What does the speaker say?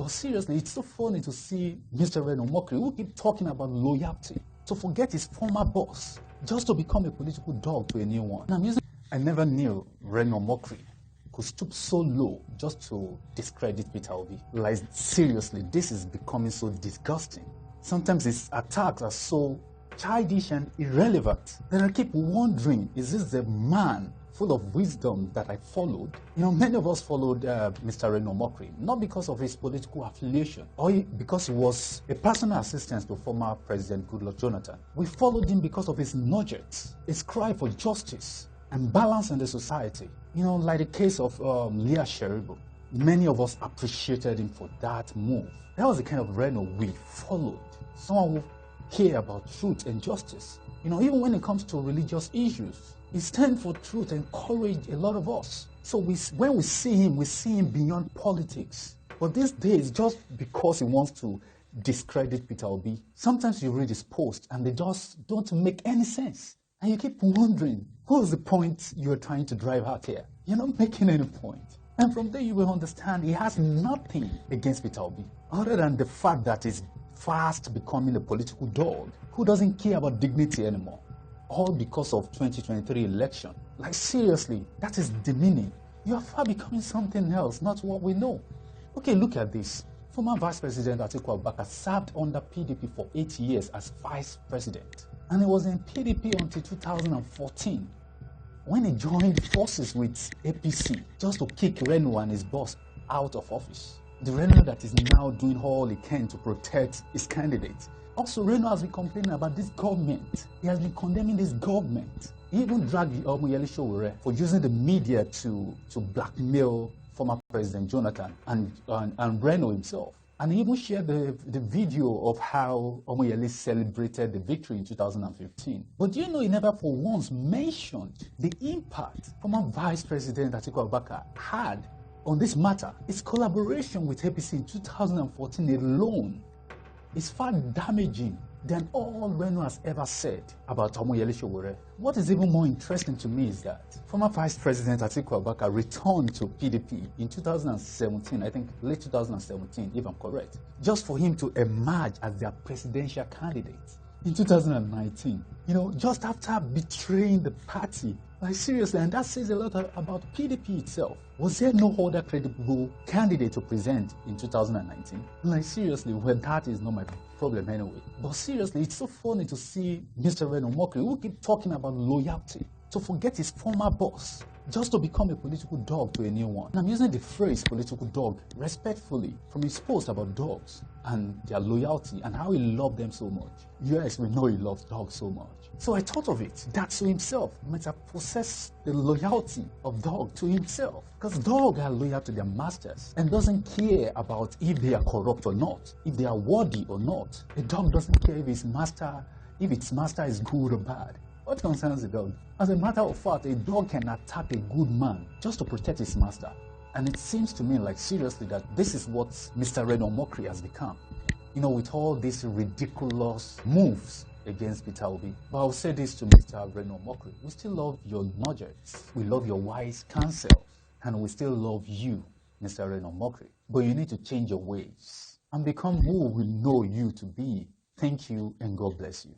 But seriously, it's so funny to see Mr. Reno Omokri, who keep talking about loyalty, to forget his former boss, just to become a political dog to a new one. I never knew Reno Omokri could stoop so low just to discredit Peter Obi. Like, seriously, this is becoming so disgusting. Sometimes his attacks are so childish and irrelevant that I keep wondering, is this the man full of wisdom that I followed? Many of us followed Mr. Reno Omokri, not because of his political affiliation, or because he was a personal assistant to former President Goodluck Jonathan. We followed him because of his nuggets, his cry for justice and balance in the society. Like the case of Leah Sheribu. Many of us appreciated him for that move. That was the kind of Reno we followed. Someone who cared about truth and justice. Even when it comes to religious issues, he stands for truth and encouraged a lot of us. So when we see him beyond politics. But these days, just because he wants to discredit Peter Obi, sometimes you read his posts and they just don't make any sense. And you keep wondering, what's the point you're trying to drive out here? You're not making any point. And from there you will understand he has nothing against Peter Obi, other than the fact that he's fast becoming a political dog who doesn't care about dignity anymore. All because of 2023 election. Like, seriously, that is demeaning. You are far becoming something else, not what we know. Okay, look at this. Former Vice President Atiku Abubakar served under PDP for 8 years as Vice President. And he was in PDP until 2014, when he joined forces with APC just to kick Reno and his boss out of office. The Reno that is now doing all he can to protect his candidate. Also, Reno has been complaining about this government. He has been condemning this government. He even dragged Omokri for using the media to blackmail former President Jonathan and Reno himself. And he even shared the video of how Omokri celebrated the victory in 2015. But do you know he never for once mentioned the impact former Vice President Atiku Abubakar had on this matter? His collaboration with APC in 2014 alone is far damaging than all Reno has ever said about Omokri. What is even more interesting to me is that former Vice President Atiku Abubakar returned to PDP in 2017, I think late 2017, if I'm correct, just for him to emerge as their presidential candidate in 2019, just after betraying the party. Like, seriously, and that says a lot about PDP itself. Was there no other credible candidate to present in 2019? Like, seriously, well, that is not my problem anyway. But seriously, it's so funny to see Mr. Reno Omokri, who keep talking about loyalty, to forget his former boss, just to become a political dog to a new one. And I'm using the phrase political dog respectfully from his post about dogs and their loyalty and how he loved them so much. Yes, we know he loves dogs so much. So I thought of it, that to himself might have possessed the loyalty of dog to himself. Because dogs are loyal to their masters and doesn't care about if they are corrupt or not, if they are worthy or not. A dog doesn't care if its master is good or bad. What concerns the dog? As a matter of fact, a dog can attack a good man just to protect his master. And it seems to me like, seriously, that this is what Mr. Reno Omokri has become. With all these ridiculous moves against Peter Obi. But I'll say this to Mr. Reno Omokri. We still love your nuggets. We love your wise counsel. And we still love you, Mr. Reno Omokri. But you need to change your ways and become who we know you to be. Thank you and God bless you.